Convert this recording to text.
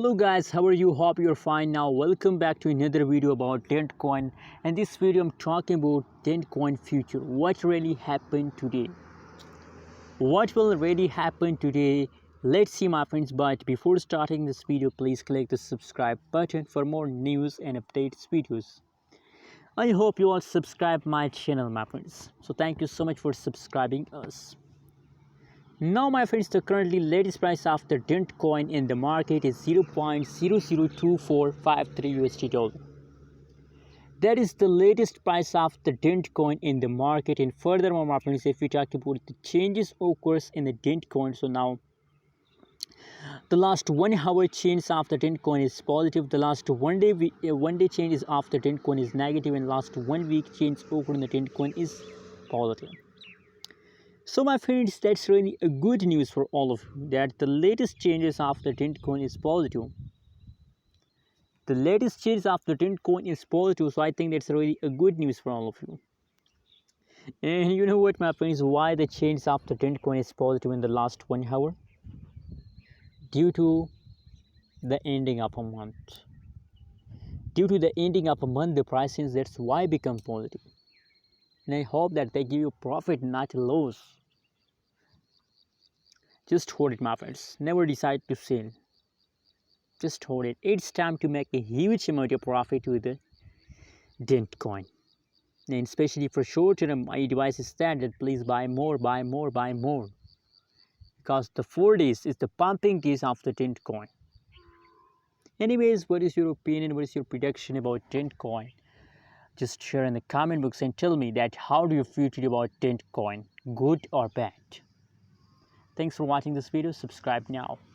Hello guys, how are you? Hope you're fine. Now welcome back to another video about dentcoin, and this video I'm talking about dentcoin future. What really happened today? What will really happen today? Let's see my friends, but before starting this video please click the subscribe button for more news and updates videos. I hope you all subscribe my channel my friends. So thank you so much for subscribing us. Now my friends, the currently latest price of the Dent coin in the market is 0.002453 USD dollar. That is the latest price of the Dent coin in the market. And furthermore my friends, if we talk about the changes occurs in the Dent coin, so now the last 1 hour change of the Dent coin is positive, the last one day change of the Dent coin is negative, and last 1 week change occurred in the Dent coin is positive. So my friends, that's really a good news for all of you, that the latest changes of the Dent coin is positive. The latest change of the Dent coin is positive, so I think that's really a good news for all of you. And you know what my friends, why the change of the Dent coin is positive in the last 1 hour? Due to the ending of a month. Due to the ending of a month, the prices, that's why become positive. And I hope that they give you profit, not loss. Just hold it my friends, never decide to sell. Just hold it. It's time to make a huge amount of profit with the Dent coin. And especially for short term, my advice is that please buy more, buy more, buy more. Because the 4 days is the pumping days of the Dent coin. Anyways, what is your opinion? What is your prediction about Dent coin? Just share in the comment box and tell me that how do you feel today about Dent coin? Good or bad? Thanks for watching this video. Subscribe now.